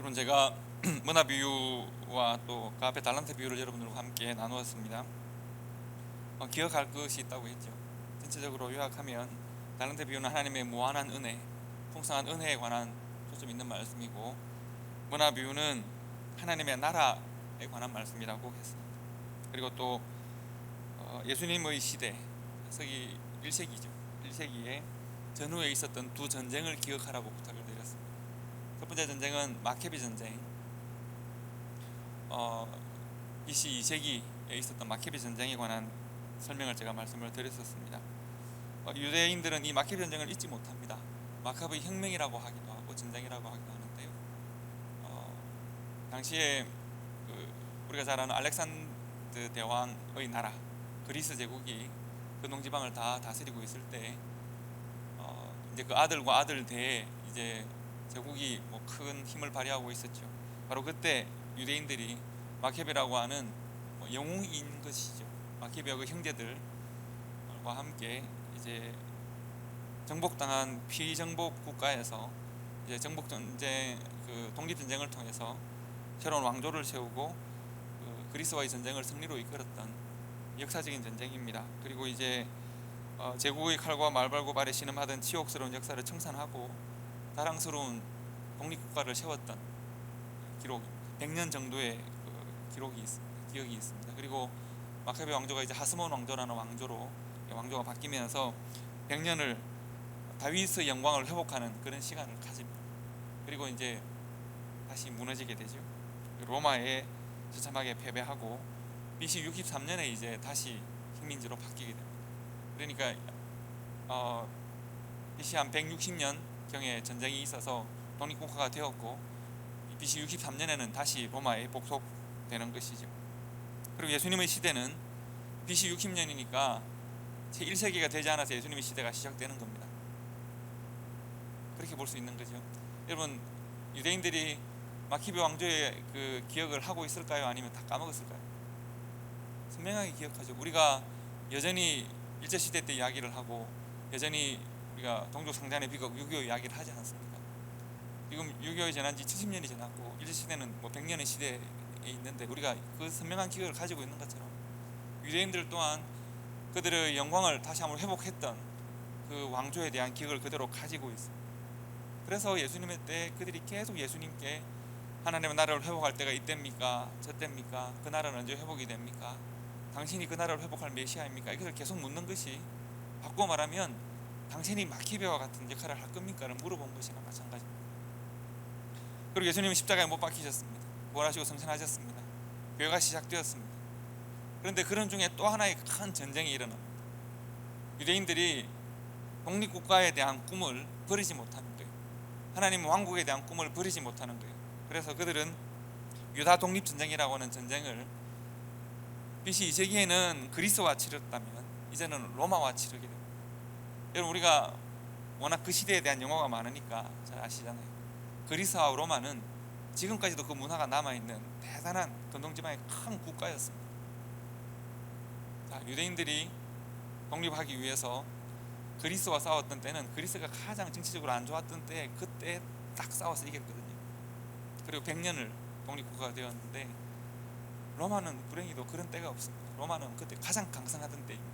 여러분, 제가 문화 비유와 또 그 앞에 달란트 비유를 여러분들과 함께 나누었습니다. 기억할 것이 있다고 했죠. 전체적으로 요약하면 달란트 비유는 하나님의 무한한 은혜, 풍성한 은혜에 관한 초점 있는 말씀이고, 문화 비유는 하나님의 나라에 관한 말씀이라고 했습니다. 그리고 또 예수님의 시대, 서기 1세기죠. 1세기에 전후에 있었던 두 전쟁을 기억하라고 부탁을 드렸습니다. 첫 번째 전쟁은 마케비 전쟁, BC 2세기에 있었던 마케비 전쟁에 관한 설명을 제가 말씀을 드렸었습니다. 유대인들은 이 마케비 전쟁을 잊지 못합니다. 마카비 혁명이라고 하기도 하고 전쟁이라고 하기도 하는데요. 당시에 우리가 잘 아는 알렉산드 대왕의 나라 그리스 제국이 근동 지방을 다 다스리고 있을 때 이제 그 아들과 아들 대에 이제 제국이 큰 힘을 발휘하고 있었죠. 바로 그때 유대인들이 마케베라고 하는 영웅인 것이죠. 마케베와 그 형제들과 함께 이제 정복당한 피정복 국가에서 이제 정복 전쟁, 그 독립 전쟁을 통해서 새로운 왕조를 세우고 그리스와의 전쟁을 승리로 이끌었던 역사적인 전쟁입니다. 그리고 이제 제국의 칼과 말발굽알에 신음하던 치욕스러운 역사를 청산하고 자랑스러운 독립국가를 세웠던 기록, 100년 정도의 기억이 있습니다. 그리고 마카베 왕조가 이제 하스몬 왕조라는 왕조가 바뀌면서 100년을 다윗의 영광을 회복하는 그런 시간을 가집니다. 그리고 이제 다시 무너지게 되죠. 로마에 처참하게 패배하고 BC 63년에 이제 다시 식민지로 바뀌게 됩니다. 그러니까 BC 한 160년 경에 전쟁이 있어서 독립국가가 되었고 BC 63년에는 다시 로마에 복속되는 것이죠. 그리고 예수님의 시대는 BC 60년이니까 제 1세기가 되지 않아서 예수님의 시대가 시작되는 겁니다. 그렇게 볼 수 있는 거죠. 여러분, 유대인들이 마키비 왕조의 그 기억을 하고 있을까요? 아니면 다 까먹었을까요? 선명하게 기억하죠. 우리가 여전히 일제시대 때 이야기를 하고 여전히 우리가 동족 상잔의 비극 6.25 이야기를 하지 않습니까? 지금 6.25이 지난 지 70년이 지났고 일제시대는 100년의 시대에 있는데 우리가 그 선명한 기억을 가지고 있는 것처럼 유대인들 또한 그들의 영광을 다시 한번 회복했던 그 왕조에 대한 기억을 그대로 가지고 있습니다. 그래서 예수님의 때 그들이 계속 예수님께 하나님의 나라를 회복할 때가 이때입니까? 저때입니까? 그 나라는 언제 회복이 됩니까? 당신이 그 나라를 회복할 메시아입니까? 이것을 계속 묻는 것이, 바꿔 말하면 당신이 마키베와 같은 역할을 할 겁니까? 를 물어본 것이나 마찬가지입니다. 그리고 예수님은 십자가에 못 박히셨습니다. 부활하시고 승천하셨습니다. 교회가 시작되었습니다. 그런데 그런 중에 또 하나의 큰 전쟁이 일어납니다. 유대인들이 독립국가에 대한 꿈을 버리지 못하는 거예요. 하나님 왕국에 대한 꿈을 버리지 못하는 거예요. 그래서 그들은 유다 독립전쟁이라고 하는 전쟁을 BC 2세기에는 그리스와 치렀다면 이제는 로마와 치르게 됩니다. 여러분, 우리가 워낙 그 시대에 대한 영화가 많으니까 잘 아시잖아요. 그리스와 로마는 지금까지도 그 문화가 남아있는 대단한 근동지방의 큰 국가였습니다. 자, 유대인들이 독립하기 위해서 그리스와 싸웠던 때는 그리스가 가장 정치적으로 안 좋았던 때, 그때 딱 싸워서 이겼거든요. 그리고 100년을 독립국가가 되었는데 로마는 불행히도 그런 때가 없습니다. 로마는 그때 가장 강성하던 때입니다.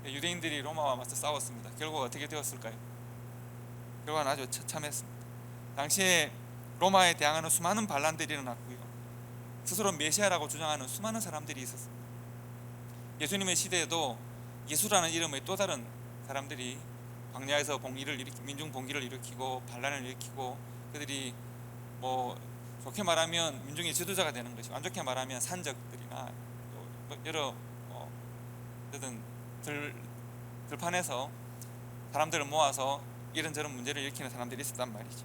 유대인들이 로마와 맞서 싸웠습니다. 결국 어떻게 되었을까요? 결과는 아주 처참했습니다. 당시에 로마에 대항하는 수많은 반란들이 일어났고요, 스스로 메시아라고 주장하는 수많은 사람들이 있었습니다. 예수님의 시대에도 예수라는 이름의 또 다른 사람들이 광야에서 민중 봉기를 일으키고 반란을 일으키고, 그들이 좋게 말하면 민중의 지도자가 되는 것이고, 안 좋게 말하면 산적들이나 또 여러 어떤 들판에서 사람들을 모아서 이런저런 문제를 일으키는 사람들이 있었단 말이죠.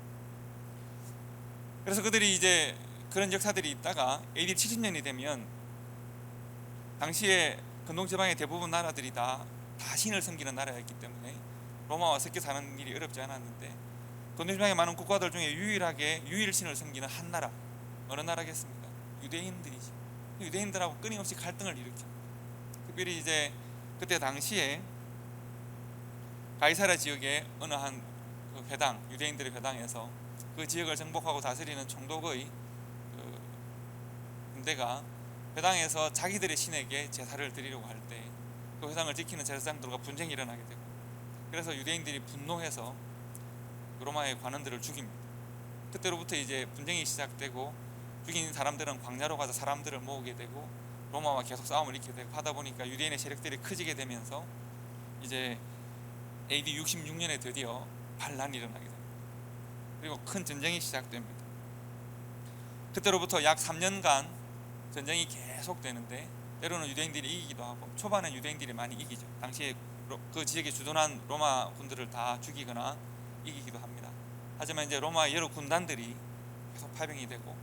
그래서 그들이 이제 그런 역사들이 있다가 AD 70년이 되면 당시에 근동지방의 대부분 나라들이 다 신을 섬기는 나라였기 때문에 로마와 섞여 사는 일이 어렵지 않았는데, 근동지방의 많은 국가들 중에 유일신을 섬기는 한 나라, 어느 나라겠습니까? 유대인들이죠. 유대인들하고 끊임없이 갈등을 일으킵니다. 특별히 이제 그때 당시에 가이사랴 지역의 어느 한 회당, 유대인들의 회당에서 그 지역을 정복하고 다스리는 총독의 그 군대가 회당에서 자기들의 신에게 제사를 드리려고 할 때 그 회당을 지키는 제사장들과 분쟁이 일어나게 되고, 그래서 유대인들이 분노해서 로마의 관원들을 죽입니다. 그때로부터 이제 분쟁이 시작되고, 죽인 사람들은 광야로 가서 사람들을 모으게 되고 로마와 계속 싸움을 일으키게 되고 하다 보니까 유대인의 세력들이 커지게 되면서 이제 AD 66년에 드디어 반란이 일어나게 됩니다. 그리고 큰 전쟁이 시작됩니다. 그때로부터 약 3년간 전쟁이 계속되는데 때로는 유대인들이 이기기도 하고, 초반에 유대인들이 많이 이기죠. 당시에 그 지역에 주둔한 로마 군들을 다 죽이거나 이기기도 합니다. 하지만 이제 로마의 여러 군단들이 계속 파병이 되고,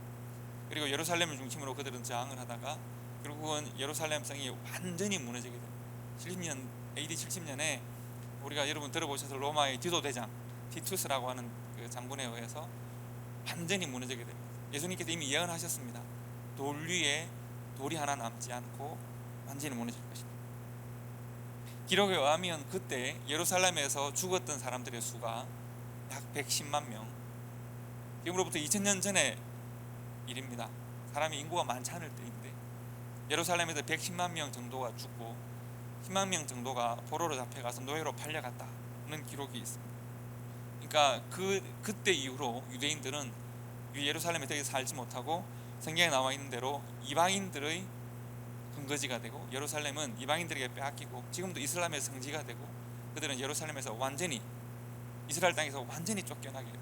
그리고 예루살렘을 중심으로 그들은 저항을 하다가 결국은 예루살렘 성이 완전히 무너지게 됩니다. AD 70년에 우리가 여러분 들어보셔서 로마의 디도 대장 티투스라고 하는 그 장군에 의해서 완전히 무너지게 됩니다. 예수님께서 이미 예언하셨습니다. 돌 위에 돌이 하나 남지 않고 완전히 무너질 것이다. 기록에 의하면 그때 예루살렘에서 죽었던 사람들의 수가 약 110만 명. 지금으로부터 2000년 전의 일입니다. 사람이 인구가 많지 않을 때인데 예루살렘에서 110만 명 정도가 죽고 10만 명 정도가 포로로 잡혀가서 노예로 팔려갔다는 기록이 있습니다. 그러니까 그때 이후로 유대인들은 예루살렘에 더 이상 살지 못하고 성경에 나와 있는 대로 이방인들의 근거지가 되고, 예루살렘은 이방인들에게 빼앗기고 지금도 이슬람의 성지가 되고, 그들은 예루살렘에서 완전히 이스라엘 땅에서 완전히 쫓겨나게 돼요.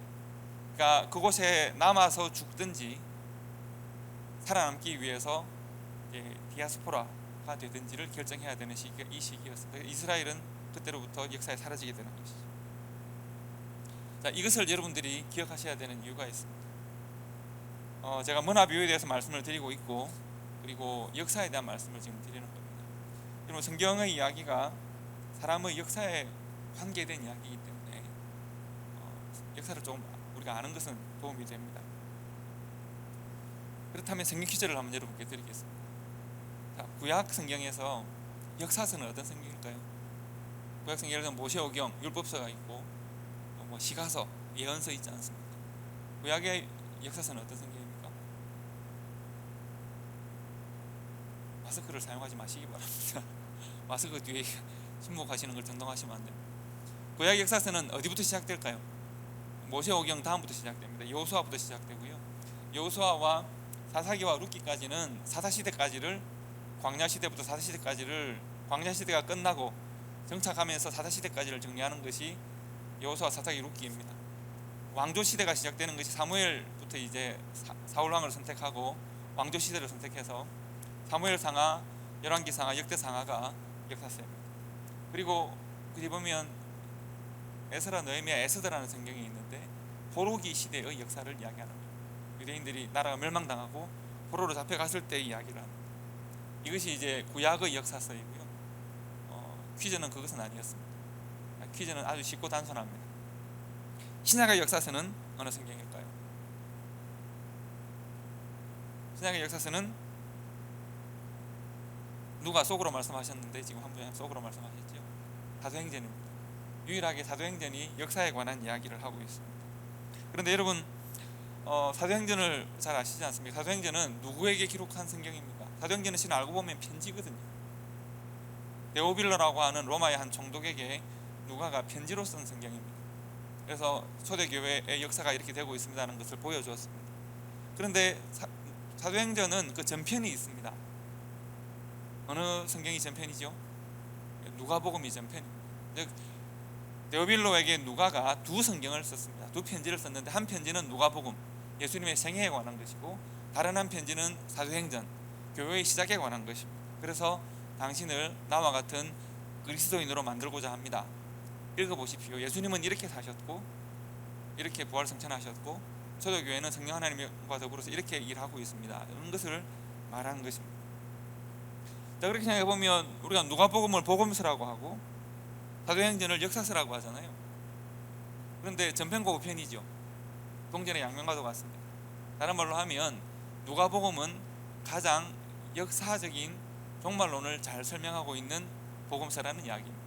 그러니까 그곳에 남아서 죽든지 살아남기 위해서 디아스포라가 되든지를 결정해야 되는 시기가 이 시기였습니다. 이스라엘은 그때로부터 역사에 사라지게 되는 것이죠. 자, 이것을 여러분들이 기억하셔야 되는 이유가 있습니다. 제가 문화비유에 대해서 말씀을 드리고 있고, 그리고 역사에 대한 말씀을 지금 드리는 겁니다. 여러분, 성경의 이야기가 사람의 역사에 관계된 이야기이기 때문에 역사를 조금 우리가 아는 것은 도움이 됩니다. 그렇다면 성경 퀴즈를 한번 여러분께 드리겠습니다. 자, 구약 성경에서 역사서는 어떤 성경일까요? 구약 성경에 예를 들면 모세오경, 율법서가 있고 뭐 시가서, 예언서 있지 않습니까? 구약의 역사서는 어떤 성경입니까? 마스크를 사용하지 마시기 바랍니다. 마스크 뒤에 침묵하시는 걸 정당하시면 안 됩니다. 구약 역사서는 어디부터 시작될까요? 모세오경 다음부터 시작됩니다. 여호수아부터 시작되고요. 여호수아와 사사기와 룻기까지는 사사시대까지를, 광야시대부터 사사시대까지를, 광야시대가 끝나고 정착하면서 사사시대까지를 정리하는 것이 여호수아, 사사기, 룻기입니다. 왕조시대가 시작되는 것이 사무엘부터 이제 사울왕을 선택하고 왕조시대를 선택해서 사무엘상하, 열왕기상하, 역대상하가 역사서입니다. 그리고 그리 보면 에스라, 느헤미야, 에스더라는 성경이 있는데 포로기 시대의 역사를 이야기하는 거예요. 유대인들이 나라가 멸망당하고 포로로 잡혀갔을 때의 이야기를 합니다. 이것이 이제 구약의 역사서이고요. 퀴즈는 그것은 아니었습니다. 퀴즈는 아주 쉽고 단순합니다. 신약의 역사서는 어느 성경일까요? 신약의 역사서는 누가 속으로 말씀하셨는데 지금 한 분이 속으로 말씀하셨죠. 사도행전입니다. 유일하게 사도행전이 역사에 관한 이야기를 하고 있습니다. 그런데 여러분, 사도행전을 잘 아시지 않습니까? 사도행전은 누구에게 기록한 성경입니까? 사도행전은 실은 알고 보면 편지거든요. 데오빌러라고 하는 로마의 한 총독에게 누가가 편지로 쓴 성경입니다. 그래서 초대교회의 역사가 이렇게 되고 있습니다는 것을 보여주었습니다. 그런데 사도행전은 그 전편이 있습니다. 어느 성경이 전편이죠? 누가복음이 전편입니다. 즉 데오빌로에게 누가가 두 성경을 썼습니다. 두 편지를 썼는데 한 편지는 누가복음, 예수님의 생애에 관한 것이고, 다른 한 편지는 사도행전, 교회의 시작에 관한 것입니다. 그래서 당신을 나와 같은 그리스도인으로 만들고자 합니다. 읽어보십시오. 예수님은 이렇게 사셨고 이렇게 부활승천하셨고 초대교회는 성령 하나님과 더불어서 이렇게 일하고 있습니다. 이런 것을 말하는 것입니다. 자, 그렇게 생각해보면 우리가 누가복음을 복음서라고 하고 사도행전을 역사서라고 하잖아요. 그런데 전편과 후편이죠. 동전의 양면과도 같습니다. 다른 말로 하면 누가복음은 가장 역사적인 종말론을 잘 설명하고 있는 복음서라는 이야기입니다.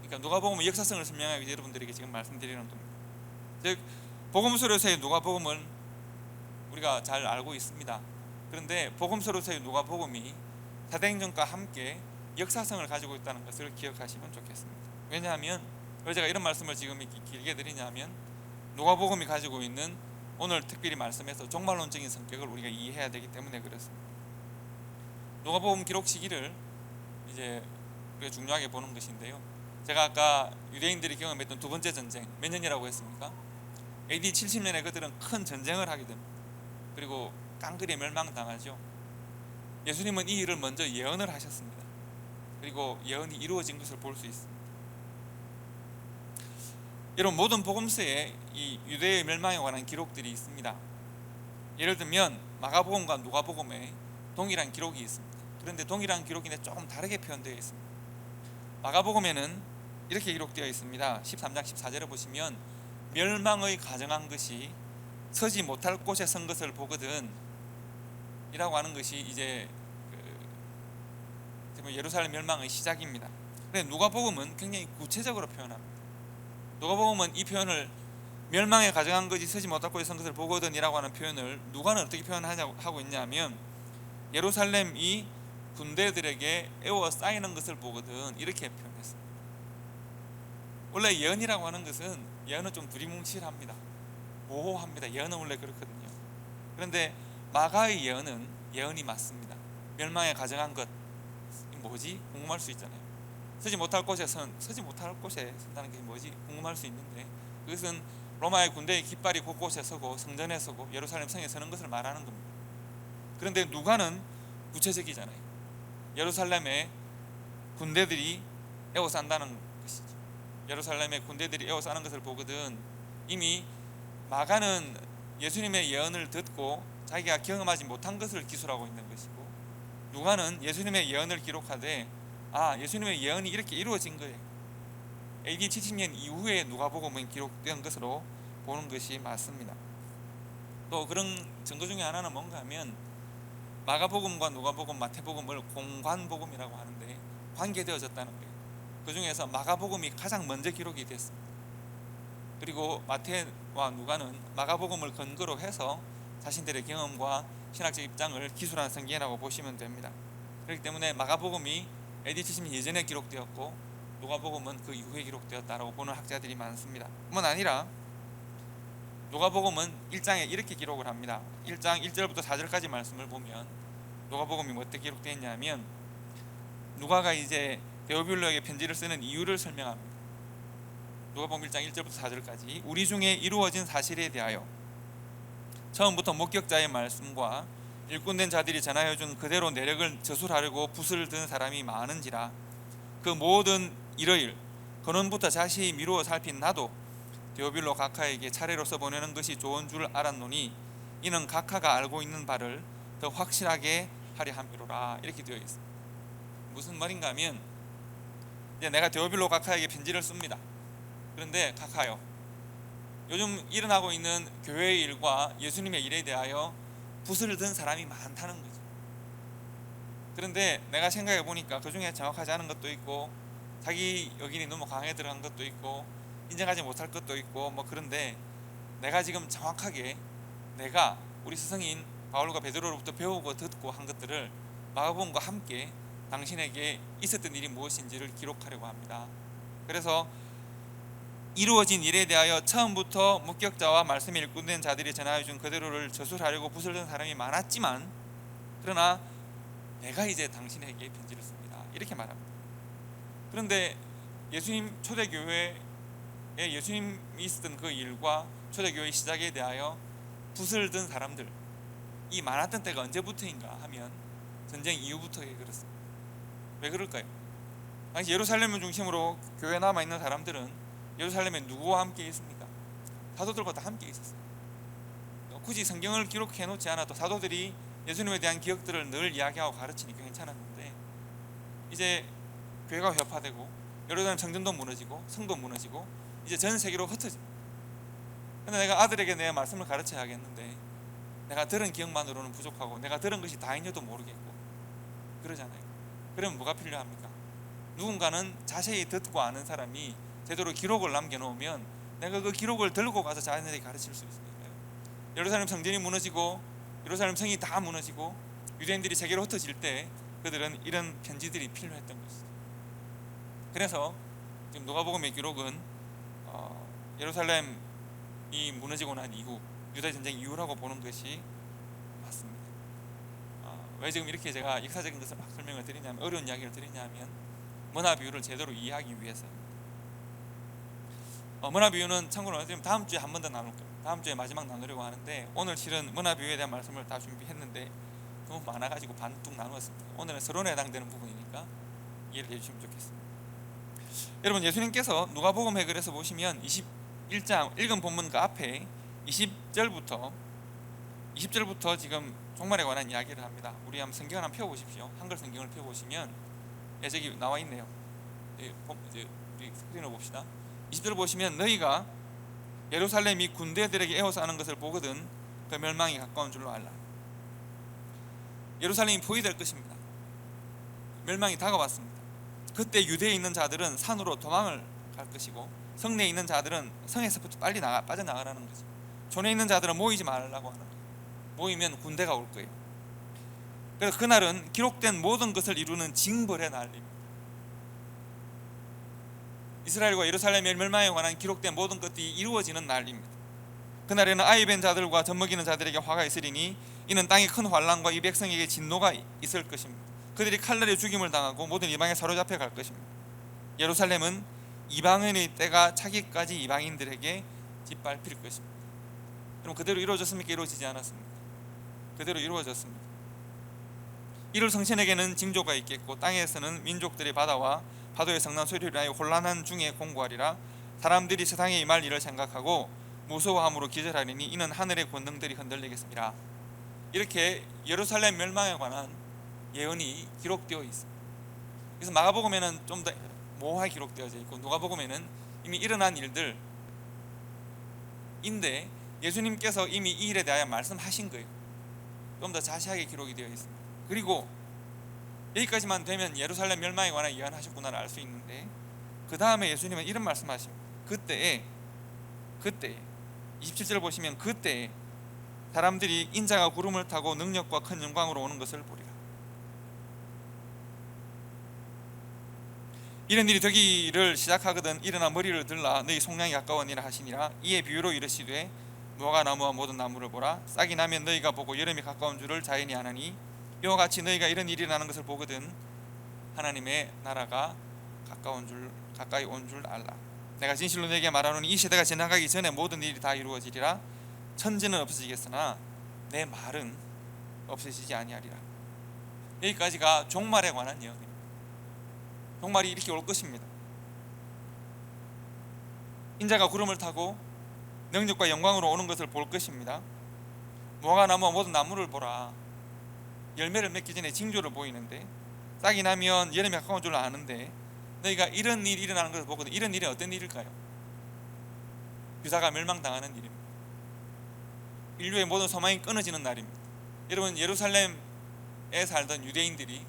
그러니까 누가복음은 역사성을 설명하기 위해 여러분들에게 지금 말씀드리는 겁니다. 즉 복음서로서의 누가복음은 우리가 잘 알고 있습니다. 그런데 복음서로서의 누가복음이 사도행전과 함께 역사성을 가지고 있다는 것을 기억하시면 좋겠습니다. 왜냐하면 왜 제가 이런 말씀을 지금 이렇게 길게 드리냐면 누가복음이 가지고 있는 오늘 특별히 말씀에서 종말론적인 성격을 우리가 이해해야 되기 때문에 그렇습니다. 누가복음 기록 시기를 이제 우리가 중요하게 보는 것인데요. 제가 아까 유대인들이 경험했던 두 번째 전쟁 몇 년이라고 했습니까? AD 70년에 그들은 큰 전쟁을 하게 됩니다. 그리고 깡그리 멸망당하죠. 예수님은 이 일을 먼저 예언을 하셨습니다. 그리고 예언이 이루어진 것을 볼 수 있습니다. 여러분, 모든 복음서에 이 유대의 멸망에 관한 기록들이 있습니다. 예를 들면 마가복음과 누가복음에 동일한 기록이 있습니다. 그런데 동일한 기록인데 조금 다르게 표현되어 있습니다. 마가복음에는 이렇게 기록되어 있습니다. 13장 14절에 보시면 멸망의 가정한 것이 서지 못할 곳에 선 것을 보거든 이라고 하는 것이 이제 예루살렘 멸망의 시작입니다. 그런데 누가복음은 굉장히 구체적으로 표현합니다. 누가복음은 이 표현을 멸망에 가정한 것이 서지 못할 곳에 선 것을 보거든 이라고 하는 표현을 누가는 어떻게 표현하고 있냐면 예루살렘이 군대들에게 에워싸이는 것을 보거든 이렇게 표현했습니다. 원래 예언이라고 하는 것은 예언은 좀 두리뭉실합니다. 모호합니다. 예언은 원래 그렇거든요. 그런데 마가의 예언은 예언이 맞습니다. 멸망에 가정한 것 뭐지? 궁금할 수 있잖아요. 서지 못할 곳에 선다는 게 뭐지? 궁금할 수 있는데 그것은 로마의 군대의 깃발이 곳곳에 서고 성전에 서고 예루살렘 성에 서는 것을 말하는 겁니다. 그런데 누가는 구체적이잖아요. 예루살렘에 군대들이 에워싼다는 것이죠. 예루살렘에 군대들이 에워싸는 것을 보거든 이미 마가는 예수님의 예언을 듣고 자기가 경험하지 못한 것을 기술하고 있는 것이고 누가는 예수님의 예언을 기록하되 예수님의 예언이 이렇게 이루어진 거예요. AD 70년 이후에 누가복음은 기록된 것으로 보는 것이 맞습니다. 또 그런 증거 중에 하나는 뭔가 하면 마가복음과 누가복음, 마태복음을 공관복음이라고 하는데 관계되어졌다는 거예요. 그 중에서 마가복음이 가장 먼저 기록이 됐습니다. 그리고 마태와 누가는 마가복음을 근거로 해서 자신들의 경험과 신학적 입장을 기술한 성경이라고 보시면 됩니다. 그렇기 때문에 마가복음이 AD 70년 예전에 기록되었고 누가복음은 그 이후에 기록되었다라고 보는 학자들이 많습니다. 뿐만 아니라 누가복음은 1장에 이렇게 기록을 합니다. 1장 1절부터 4절까지 말씀을 보면 누가복음이 어떻게 기록되어 있냐면 누가가 이제 데오빌로에게 편지를 쓰는 이유를 설명합니다. 누가복음 1장 1절부터 4절까지 우리 중에 이루어진 사실에 대하여 처음부터 목격자의 말씀과 일꾼된 자들이 전하여준 그대로 내력을 저술하려고 붓을 든 사람이 많은지라 그 모든 일의 근원부터 자세히 미루어 살핀 나도 데오빌로 각하에게 차례로 써보내는 것이 좋은 줄 알았노니 이는 각하가 알고 있는 바를 더 확실하게 하려 함이로라. 이렇게 되어 있습니다. 무슨 말인가 하면 이제 내가 데오빌로 각하에게 편지를 씁니다. 그런데 각하요, 요즘 일어나고 있는 교회의 일과 예수님의 일에 대하여 붓을 든 사람이 많다는 거죠. 그런데 내가 생각해 보니까 그 중에 정확하지 않은 것도 있고 자기 여긴이 너무 강하게 들어간 것도 있고 인정하지 못할 것도 있고 그런데 내가 지금 정확하게 내가 우리 스승인 바울과 베드로로부터 배우고 듣고 한 것들을 마가복음과 함께 당신에게 있었던 일이 무엇인지를 기록하려고 합니다. 그래서 이루어진 일에 대하여 처음부터 목격자와 말씀에 일꾼된 자들이 전하여준 그대로를 저술하려고 붓을 든 사람이 많았지만 그러나 내가 이제 당신에게 편지를 씁니다. 이렇게 말합니다. 그런데 예수님 초대교회에 예수님이 있었던 그 일과 초대교회 시작에 대하여 붓을 든 사람들 이 많았던 때가 언제부터인가 하면 전쟁 이후부터 그렇습니다. 왜 그럴까요? 당시 예루살렘을 중심으로 교회에 남아있는 사람들은 예루살렘에 누구와 함께 있습니까? 사도들과 다 함께 있었어요. 굳이 성경을 기록해 놓지 않아도 사도들이 예수님에 대한 기억들을 늘 이야기하고 가르치니까 괜찮았는데 이제 교회가 회파되고 예루살렘 성전도 무너지고 성도 무너지고 이제 전 세계로 흩어집니다. 근데 내가 아들에게 내 말씀을 가르쳐야 하겠는데 내가 들은 기억만으로는 부족하고 내가 들은 것이 다인지도 모르겠고 그러잖아요. 그러면 뭐가 필요합니까? 누군가는 자세히 듣고 아는 사람이 제대로 기록을 남겨놓으면 내가 그 기록을 들고 가서 자녀들에게 가르칠 수 있을까요? 예루살렘 성전이 무너지고 예루살렘 성이 다 무너지고 유대인들이 세계로 흩어질 때 그들은 이런 편지들이 필요했던 것이죠. 그래서 지금 누가복음의 기록은 예루살렘이 무너지고 난 이후 유다 전쟁 이후라고 보는 것이 맞습니다. 왜 지금 이렇게 제가 역사적인 것을 막 설명을 드리냐면, 어려운 이야기를 드리냐면 문화 비유를 제대로 이해하기 위해서입니다. 문화 비유는 참고로 다음 주에 한 번 더 나눌 겁니다. 다음 주에 마지막 나누려고 하는데, 오늘 실은 문화 비유에 대한 말씀을 다 준비했는데 너무 많아가지고 반뚝 나누었습니다. 오늘은 서론에 해당되는 부분이니까 이해를 해주시면 좋겠습니다. 여러분, 예수님께서 누가복음에 그래서 보시면 21장 읽은 본문 그 앞에 20절부터 지금 종말에 관한 이야기를 합니다. 우리 한번 성경을 한번 펴보십시오. 한글 성경을 펴보시면 저기 나와 있네요. 우리 스크린을 봅시다. 20절 보시면 너희가 예루살렘이 군대들에게 에워싸 하는 것을 보거든 그 멸망이 가까운 줄로 알라. 예루살렘이 포위될 것입니다. 멸망이 다가왔습니다. 그때 유대에 있는 자들은 산으로 도망을 갈 것이고, 성내에 있는 자들은 성에서부터 빨리 빠져나가라는 거죠. 촌에 있는 자들은 모이지 말라고 하는 거예요. 모이면 군대가 올 거예요. 그래서 그날은 기록된 모든 것을 이루는 징벌의 날입니다. 이스라엘과 예루살렘의 멸망에 관한 기록된 모든 것들이 이루어지는 날입니다. 그날에는 아이 뵌 자들과 젖먹이는 자들에게 화가 있으리니 이는 땅에 큰 환난과 이 백성에게 진노가 있을 것입니다. 그들이 칼날에 죽임을 당하고 모든 이방에 사로잡혀 갈 것입니다. 예루살렘은 이방인의 때가 차기까지 이방인들에게 짓밟힐 것입니다. 그럼 그대로 이루어졌습니까? 이루어지지 않았습니까? 그대로 이루어졌습니다. 이를 성신에게는 징조가 있겠고, 땅에서는 민족들이 바다와 파도의 성난 소리를 하여 혼란한 중에 공고하리라. 사람들이 세상에 임할 일을 생각하고 무서워함으로 기절하리니 이는 하늘의 권능들이 흔들리겠습니다. 이렇게 예루살렘 멸망에 관한 예언이 기록되어 있습니다. 그래서 마가복음에는 좀 더 모호하게 기록되어져 있고, 누가복음에는 이미 일어난 일들인데 예수님께서 이미 이 일에 대하여 말씀하신 거예요. 좀 더 자세하게 기록이 되어 있습니다. 그리고 여기까지만 되면 예루살렘 멸망에 관한 예언하셨구나를 알 수 있는데, 그 다음에 예수님은 이런 말씀하십니다. 그때에 27절 보시면 그때에 사람들이 인자가 구름을 타고 능력과 큰 영광으로 오는 것을 보리라. 이런 일이 되기를 시작하거든 일어나 머리를 들라 너희 속량이 가까우니라 하시니라. 이에 비유로 이르시되 무화과 나무와 모든 나무를 보라. 싹이 나면 너희가 보고 여름이 가까운 줄을 자연히 아나니 이와 같이 너희가 이런 일이 나는 것을 보거든 하나님의 나라가 가까이 온 줄 알라. 내가 진실로 너에게 말하노니 이 시대가 지나가기 전에 모든 일이 다 이루어지리라. 천지는 없어지겠으나 내 말은 없어지지 아니하리라. 여기까지가 종말에 관한 예언입니다. 종말이 이렇게 올 것입니다. 인자가 구름을 타고 능력과 영광으로 오는 것을 볼 것입니다. 무화과 나무와 모든 나무를 보라. 열매를 맺기 전에 징조를 보이는데, 싹이 나면 여름이 가까운 줄 아는데 너희가 이런 일이 일어나는 것을 보거든. 이런 일이 어떤 일일까요? 유다가 멸망당하는 일입니다. 인류의 모든 소망이 끊어지는 날입니다. 여러분, 예루살렘에 살던 유대인들이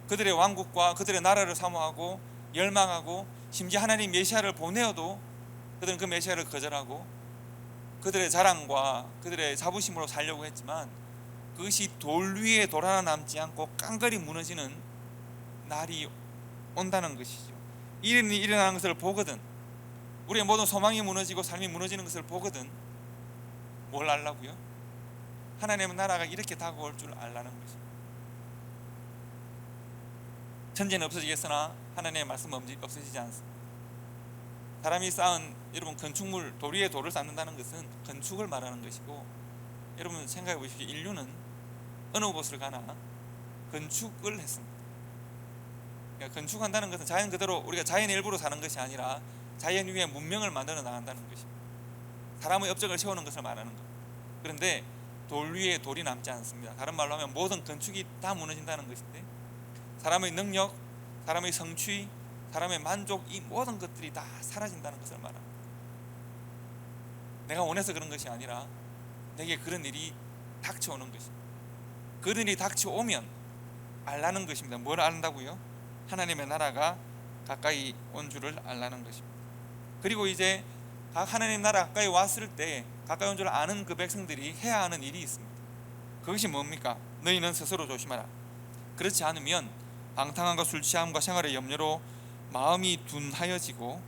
그들의 왕국과 그들의 나라를 사모하고 열망하고, 심지어 하나님 메시아를 보내어도 그들은 그 메시아를 거절하고 그들의 자랑과 그들의 자부심으로 살려고 했지만, 그것이 돌 위에 돌 하나 남지 않고 깡그리 무너지는 날이 온다는 것이죠. 이런 일이 일어나는 것을 보거든, 우리의 모든 소망이 무너지고 삶이 무너지는 것을 보거든 뭘 알라고요? 하나님의 나라가 이렇게 다가올 줄 알라는 것입니다. 천지는 없어지겠으나 하나님의 말씀은 없어지지 않습니다. 사람이 쌓은, 여러분, 건축물, 돌 위에 돌을 쌓는다는 것은 건축을 말하는 것이고, 여러분 생각해 보십시오. 인류는 어느 곳을 가나 건축을 했습니다. 그러니까 건축한다는 것은 자연 그대로 우리가 자연의 일부로 사는 것이 아니라 자연 위에 문명을 만들어 나간다는 것입니다. 사람의 업적을 세우는 것을 말하는 것. 그런데 돌 위에 돌이 남지 않습니다. 다른 말로 하면 모든 건축이 다 무너진다는 것인데, 사람의 능력, 사람의 성취, 사람의 만족, 이 모든 것들이 다 사라진다는 것을 말합니다. 내가 원해서 그런 것이 아니라 내게 그런 일이 닥쳐오는 것입니다. 그런 일이 닥쳐오면 알라는 것입니다. 뭘 안다고요? 하나님의 나라가 가까이 온 줄을 알라는 것입니다. 그리고 이제 하나님 나라 가까이 왔을 때 가까이 온 줄 아는 그 백성들이 해야 하는 일이 있습니다. 그것이 뭡니까? 너희는 스스로 조심하라. 그렇지 않으면 방탕함과 술 취함과 생활의 염려로 마음이 둔하여지고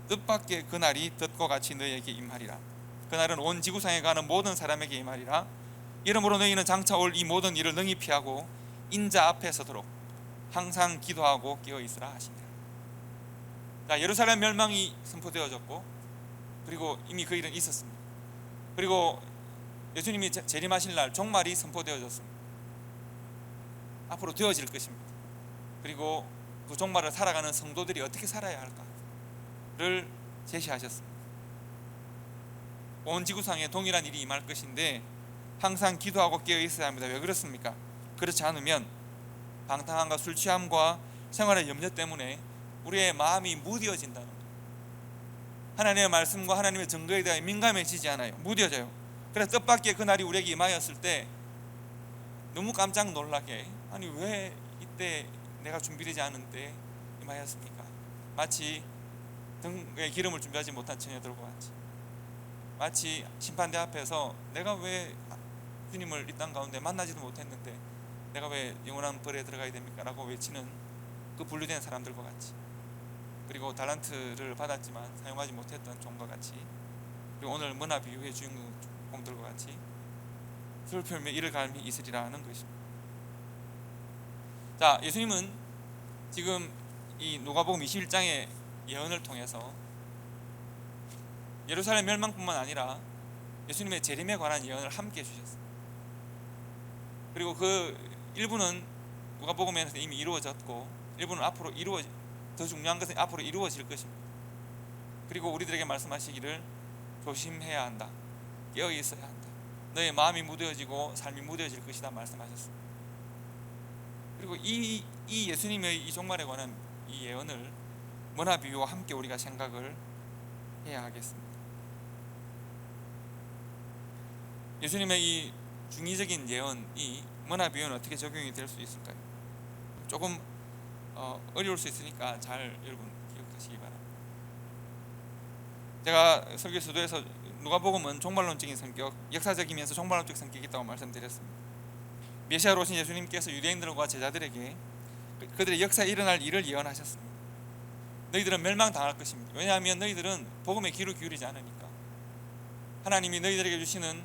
뜻밖의 그날이 덫과 같이 너희에게 임하리라. 그날은 온 지구상에 가는 모든 사람에게 임하리라. 이러므로 너희는 장차 올 이 모든 일을 능히 피하고 인자 앞에 서도록 항상 기도하고 깨어 있으라 하시니라. 자, 예루살렘 멸망이 선포되어졌고, 그리고 이미 그 일은 있었습니다. 그리고 예수님이 재림하실 날 종말이 선포되어졌습니다. 앞으로 되어질 것입니다. 그리고 그 종말을 살아가는 성도들이 어떻게 살아야 할까를 제시하셨습니다. 온 지구상에 동일한 일이 임할 것인데 항상 기도하고 깨어 있어야 합니다. 왜 그렇습니까? 그렇지 않으면 방탕함과 술 취함과 생활의 염려 때문에 우리의 마음이 무뎌진다는 거예요. 하나님의 말씀과 하나님의 증거에 대해 민감해지지 않아요. 무뎌져요. 그래서 뜻밖의 그날이 우리에게 임하였을 때 너무 깜짝 놀라게, 아니 왜 이때 내가 준비되지 않은데 임하였습니까? 마치 등에 기름을 준비하지 못한 처녀들과 같이, 마치 심판대 앞에서 내가 왜 주님을 이 땅 가운데 만나지도 못했는데 내가 왜 영원한 벌에 들어가야 됩니까? 라고 외치는 그 분류된 사람들과 같이, 그리고 달란트를 받았지만 사용하지 못했던 종과 같이, 그리고 오늘 문화 비유의 주인공들과 같이 슬픔에 이를 갈미 있으리라는 것입니다. 자, 예수님은 지금 이 누가복음 21장의 예언을 통해서 예루살렘 멸망뿐만 아니라 예수님의 재림에 관한 예언을 함께 해주셨습니다. 그리고 그 일부는 누가복음에서 이미 이루어졌고, 일부는 앞으로 더 중요한 것은 앞으로 이루어질 것입니다. 그리고 우리들에게 말씀하시기를 조심해야 한다, 깨어 있어야 한다, 너의 마음이 무뎌지고 삶이 무뎌질 것이다 말씀하셨습니다. 그리고 이 예수님의 이 종말에 관한 이 예언을 문화 비유와 함께 우리가 생각을 해야 하겠습니다. 예수님의 이 중의적인 예언이 문화 비유는 어떻게 적용이 될 수 있을까요? 조금 어려울 수 있으니까 잘 여러분 기억하시기 바랍니다. 제가 설교 서두에서 누가복음은 종말론적인 성격, 역사적이면서 종말론적 성격이 있다고 말씀드렸습니다. 메시아로 오신 예수님께서 유대인들과 제자들에게 그들의 역사에 일어날 일을 예언하셨습니다. 너희들은 멸망당할 것입니다. 왜냐하면 너희들은 복음에 귀를 기울이지 않으니까. 하나님이 너희들에게 주시는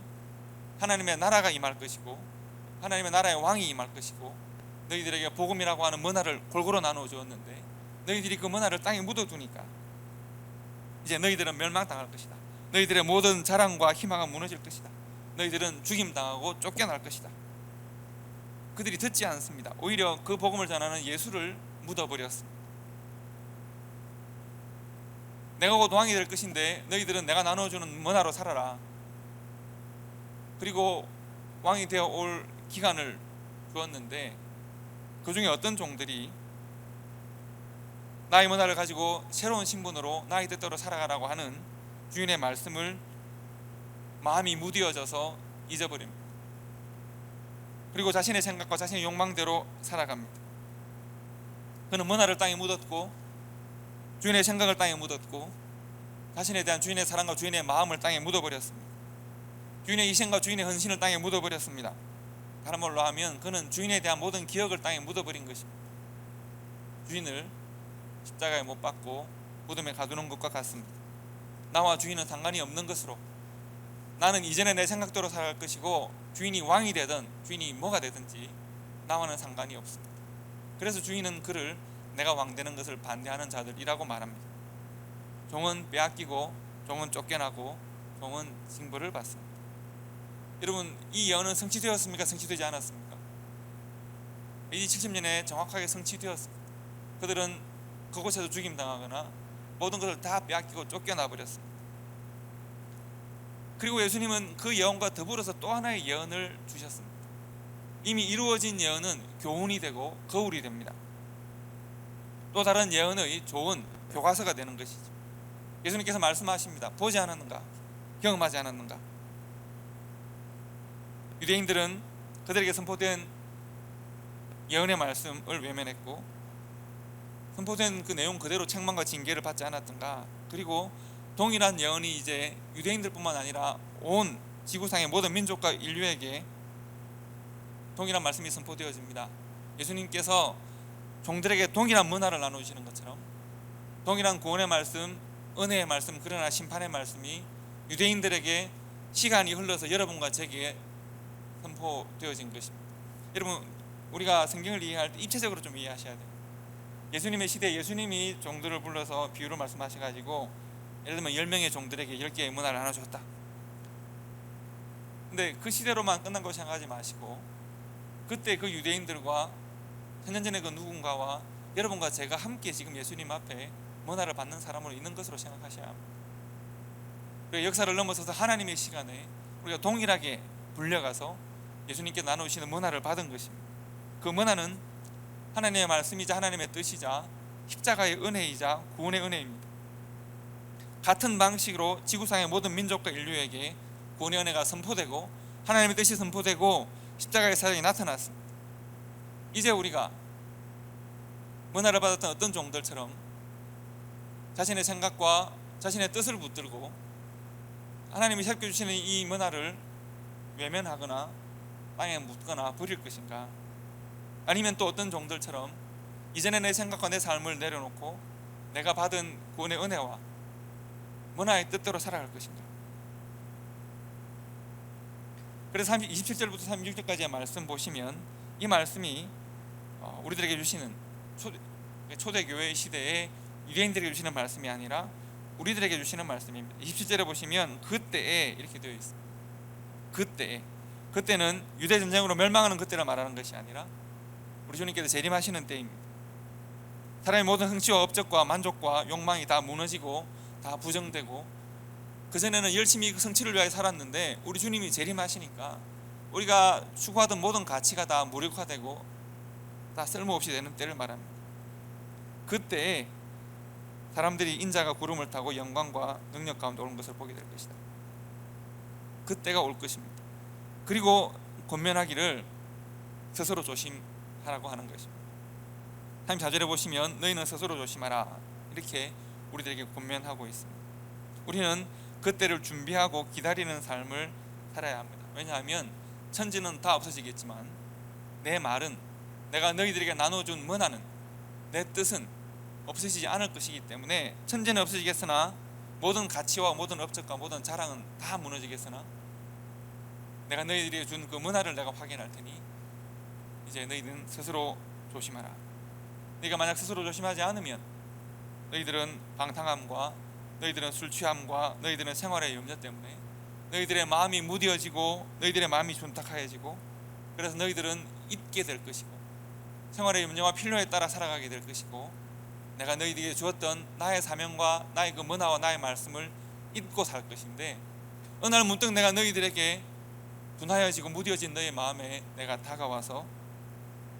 하나님의 나라가 임할 것이고, 하나님의 나라의 왕이 임할 것이고, 너희들에게 복음이라고 하는 문화를 골고루 나누어 주었는데 너희들이 그 문화를 땅에 묻어두니까 이제 너희들은 멸망당할 것이다. 너희들의 모든 자랑과 희망은 무너질 것이다. 너희들은 죽임당하고 쫓겨날 것이다. 그들이 듣지 않습니다. 오히려 그 복음을 전하는 예수를 묻어버렸습니다. 내가 곧 왕이 될 것인데 너희들은 내가 나눠주는 문화로 살아라. 그리고 왕이 되어 올 기간을 주었는데 그 중에 어떤 종들이 나의 문화를 가지고 새로운 신분으로 나의 뜻대로 살아가라고 하는 주인의 말씀을 마음이 무뎌져서 잊어버립니다. 그리고 자신의 생각과 자신의 욕망대로 살아갑니다. 그는 문화를 땅에 묻었고 주인의 생각을 땅에 묻었고 자신에 대한 주인의 사랑과 주인의 마음을 땅에 묻어버렸습니다. 주인의 희생과 주인의 헌신을 땅에 묻어버렸습니다. 다른 말로 하면 그는 주인에 대한 모든 기억을 땅에 묻어버린 것입니다. 주인을 십자가에 못 박고 무덤에 가두는 것과 같습니다. 나와 주인은 상관이 없는 것으로, 나는 이전에 내 생각대로 살아갈 것이고 주인이 왕이 되든 주인이 뭐가 되든지 나와는 상관이 없습니다. 그래서 주인은 그를 내가 왕 되는 것을 반대하는 자들이라고 말합니다. 종은 빼앗기고 종은 쫓겨나고 종은 징벌을 받습니다. 여러분, 이 예언은 성취되었습니까? 성취되지 않았습니까? AD 70년에 정확하게 성취되었습니다. 그들은 그곳에서 죽임당하거나 모든 것을 다 빼앗기고 쫓겨나 버렸습니다. 그리고 예수님은 그 예언과 더불어서 또 하나의 예언을 주셨습니다. 이미 이루어진 예언은 교훈이 되고 거울이 됩니다. 또 다른 예언의 좋은 교과서가 되는 것이죠. 예수님께서 말씀하십니다. 보지 않았는가? 경험하지 않았는가? 유대인들은 그들에게 선포된 예언의 말씀을 외면했고 선포된 그 내용 그대로 책망과 징계를 받지 않았던가? 그리고 동일한 예언이 이제 유대인들뿐만 아니라 온 지구상의 모든 민족과 인류에게 동일한 말씀이 선포되어집니다. 예수님께서 종들에게 동일한 문화를 나누시는 것처럼 동일한 구원의 말씀, 은혜의 말씀, 그러나 심판의 말씀이 유대인들에게 시간이 흘러서 여러분과 제게 선포되어진 것입니다. 여러분, 우리가 성경을 이해할 때 입체적으로 좀 이해하셔야 돼요. 예수님의 시대에 예수님이 종들을 불러서 비유로 말씀하셔가지고 예를 들면 10명의 종들에게 10개의 문화를 나눠줬다. 근데 그 시대로만 끝난 것이 생각하지 마시고 그때 그 유대인들과 천년 전에 그 누군가와 여러분과 제가 함께 지금 예수님 앞에 문화를 받는 사람으로 있는 것으로 생각하셔야 합니다. 그리고 역사를 넘어서서 하나님의 시간에 우리가 동일하게 불려가서 예수님께 나누시는 문화를 받은 것입니다. 그 문화는 하나님의 말씀이자 하나님의 뜻이자 십자가의 은혜이자 구원의 은혜입니다. 같은 방식으로 지구상의 모든 민족과 인류에게 구원의 은혜가 선포되고 하나님의 뜻이 선포되고 십자가의 사역이 나타났습니다. 이제 우리가 문화를 받았던 어떤 종들처럼 자신의 생각과 자신의 뜻을 붙들고 하나님이 살펴주시는 이 문화를 외면하거나 땅에 묻거나 버릴 것인가, 아니면 또 어떤 종들처럼 이전에 내 생각과 내 삶을 내려놓고 내가 받은 구원의 은혜와 문화의 뜻대로 살아갈 것인가. 그래서 27절부터 36절까지의 말씀 보시면 이 말씀이 우리들에게 주시는 초대교회 시대에 유대인들에게 주시는 말씀이 아니라 우리들에게 주시는 말씀입니다. 27절에 보시면 그때에 이렇게 되어 있습니다. 그때는 유대전쟁으로 멸망하는 그때를 말하는 것이 아니라 우리 주님께서 재림하시는 때입니다. 사람의 모든 흥취와 업적과 만족과 욕망이 다 무너지고 다 부정되고 그전에는 열심히 그 성취를 위하여 살았는데 우리 주님이 재림하시니까 우리가 추구하던 모든 가치가 다 무력화되고 다 쓸모없이 되는 때를 말합니다. 그때에 사람들이 인자가 구름을 타고 영광과 능력 가운데 오는 것을 보게 될 것이다. 그때가 올 것입니다. 그리고 권면하기를 스스로 조심하라고 하는 것입니다. 34절에 보시면 너희는 스스로 조심하라 이렇게 우리들에게 권면하고 있습니다. 우리는 그때를 준비하고 기다리는 삶을 살아야 합니다. 왜냐하면 천지는 다 없어지겠지만 내 말은, 내가 너희들에게 나눠준 문화는, 내 뜻은 없어지지 않을 것이기 때문에 천지는 없어지겠으나 모든 가치와 모든 업적과 모든 자랑은 다 무너지겠으나 내가 너희들에게 준 그 문화를 내가 확인할 테니 이제 너희는 스스로 조심하라. 네가 만약 스스로 조심하지 않으면 너희들은 방탕함과 너희들은 술 취함과 너희들은 생활의 염려 때문에 너희들의 마음이 무뎌지고 너희들의 마음이 존탁하여지고 그래서 너희들은 잊게 될 것이고 생활의 염려와 필요에 따라 살아가게 될 것이고 내가 너희들에게 주었던 나의 사명과 나의 그 문화와 나의 말씀을 잊고 살 것인데 어느 날 문득 내가 너희들에게 둔하여지고 무뎌진 너의 마음에 내가 다가와서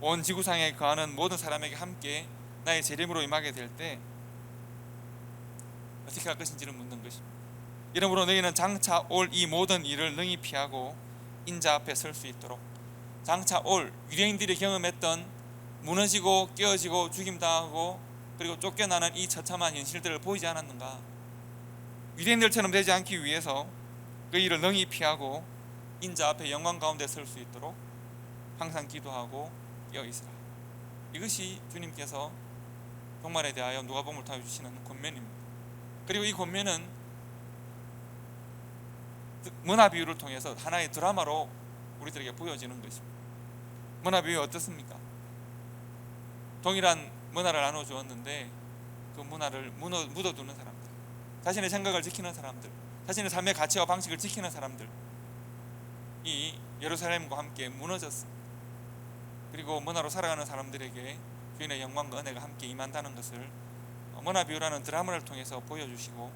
온 지구상에 거하는 모든 사람에게 함께 나의 재림으로 임하게 될 때 어떻게 할 것인지를 묻는 것입니다. 이러므로 너희는 장차 올 이 모든 일을 능히 피하고 인자 앞에 설 수 있도록 장차 올 유대인들이 경험했던 무너지고 깨어지고 죽임당하고 그리고 쫓겨나는 이 처참한 현실들을 보이지 않았는가? 유대인들처럼 되지 않기 위해서 그 일을 능히 피하고 인자 앞에 영광 가운데 설 수 있도록 항상 기도하고 깨어 있으라. 이것이 주님께서 종말에 대하여 누가복음을 통해 주시는 권면입니다. 그리고 이 권면은 문화 비유를 통해서 하나의 드라마로 우리들에게 보여지는 것입니다. 문화 비유 어떻습니까? 동일한 문화를 나눠 주었는데 그 문화를 묻어두는 사람들, 자신의 생각을 지키는 사람들, 자신의 삶의 가치와 방식을 지키는 사람들, 이 예루살렘과 함께 무너졌습니다. 그리고 문화로 살아가는 사람들에게 주인의 영광과 은혜가 함께 임한다는 것을 문화 비유라는 드라마를 통해서 보여주시고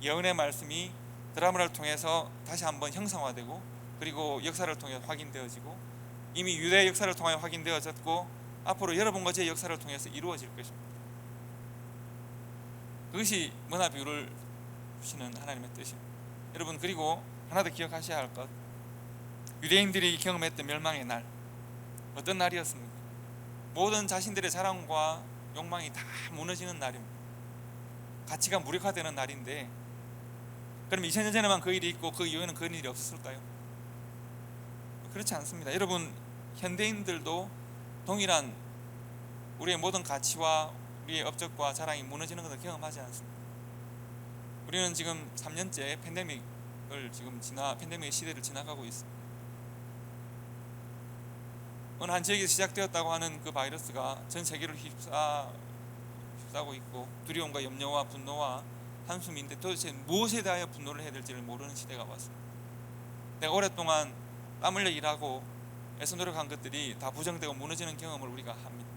예언의 말씀이 드라마를 통해서 다시 한번 형상화되고 그리고 역사를 통해 확인되어지고 이미 유대의 역사를 통해 확인되어졌고 앞으로 여러분과 제 역사를 통해서 이루어질 것입니다. 그것이 문화 비유를 주시는 하나님의 뜻입니다. 여러분, 그리고 하나 더 기억하셔야 할 것, 유대인들이 경험했던 멸망의 날 어떤 날이었습니까? 모든 자신들의 자랑과 욕망이 다 무너지는 날입니다. 가치가 무력화되는 날인데 그럼 2000년 전에만 그 일이 있고 그 이후에는 그런 일이 없었을까요? 그렇지 않습니다. 여러분, 현대인들도 동일한 우리의 모든 가치와 우리의 업적과 자랑이 무너지는 것을 경험하지 않습니다. 우리는 지금 3년째 팬데믹을 팬데믹의 시대를 지나가고 있습니다. 어느 한 지역에서 시작되었다고 하는 그 바이러스가 전 세계를 휩싸고 있고, 두려움과 염려와 분노와 한숨인데 도대체 무엇에 대하여 분노를 해야 될지를 모르는 시대가 왔습니다. 내가 오랫동안 땀 흘려 일하고 애써 노력한 것들이 다 부정되고 무너지는 경험을 우리가 합니다.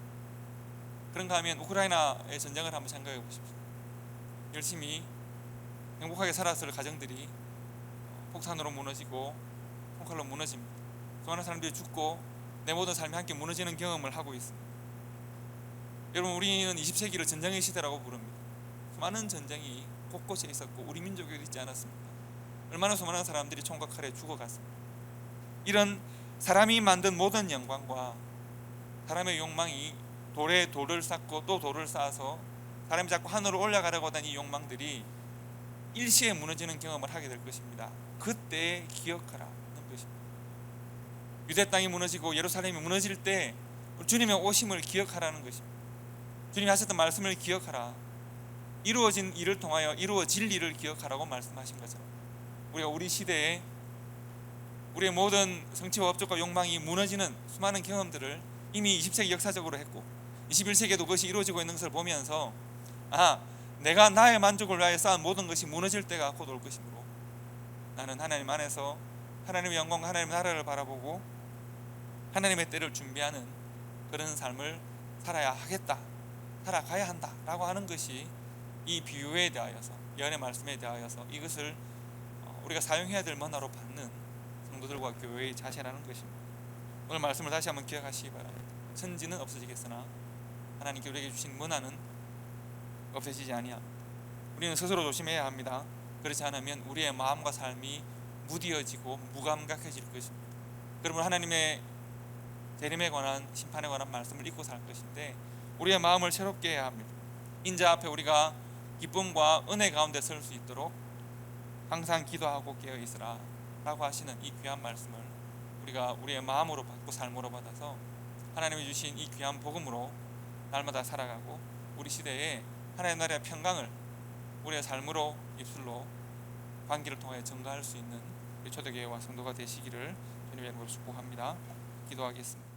그런가 하면 우크라이나의 전쟁을 한번 생각해 보십시오. 열심히 행복하게 살았을 가정들이 폭탄으로 무너지고 총칼로 무너집니다. 수많은 사람들이 죽고 내 모든 삶이 함께 무너지는 경험을 하고 있습니다. 여러분, 우리는 20세기를 전쟁의 시대라고 부릅니다. 수많은 전쟁이 곳곳에 있었고 우리 민족에도 있지 않았습니까? 얼마나 수많은 사람들이 총과 칼에 죽어갔습니다. 이런 사람이 만든 모든 영광과 사람의 욕망이 돌에 돌을 쌓고 또 돌을 쌓아서 사람이 자꾸 하늘로 올라가려고 하던 이 욕망들이 일시에 무너지는 경험을 하게 될 것입니다. 그때 기억하라는 것입니다. 유대 땅이 무너지고 예루살렘이 무너질 때 주님의 오심을 기억하라는 것입니다. 주님이 하셨던 말씀을 기억하라. 이루어진 일을 통하여 이루어질 일을 기억하라고 말씀하신 것처럼 우리가 우리 시대에 우리의 모든 성취와 업적과 욕망이 무너지는 수많은 경험들을 이미 20세기 역사적으로 했고 21세기에도 그것이 이루어지고 있는 것을 보면서 내가 나의 만족을 위하여 쌓은 모든 것이 무너질 때가 곧 올 것이므로 나는 하나님 안에서 하나님의 영광과 하나님의 나라를 바라보고 하나님의 때를 준비하는 그런 삶을 살아야 하겠다, 살아가야 한다라고 하는 것이 이 비유에 대하여서, 예언의 말씀에 대하여서 이것을 우리가 사용해야 될 문화로 받는 성도들과 교회의 자세라는 것입니다. 오늘 말씀을 다시 한번 기억하시기 바랍니다. 천지는 없어지겠으나 하나님께 우리에게 주신 문화는 없어지지 아니합니다. 우리는 스스로 조심해야 합니다. 그렇지 않으면 우리의 마음과 삶이 무디어지고 무감각해질 것입니다. 그러면 하나님의 재림에 관한, 심판에 관한 말씀을 잊고 살 것인데 우리의 마음을 새롭게 해야 합니다. 인자 앞에 우리가 기쁨과 은혜 가운데 설 수 있도록 항상 기도하고 깨어 있으라 라고 하시는 이 귀한 말씀을 우리가 우리의 마음으로 받고 삶으로 받아서 하나님이 주신 이 귀한 복음으로 날마다 살아가고 우리 시대에 하나님 나라의 평강을 우리의 삶으로, 입술로, 관계를 통해 증가할 수 있는 초대교회와 성도가 되시기를 주님의 이름으로 축복합니다. 기도하겠습니다.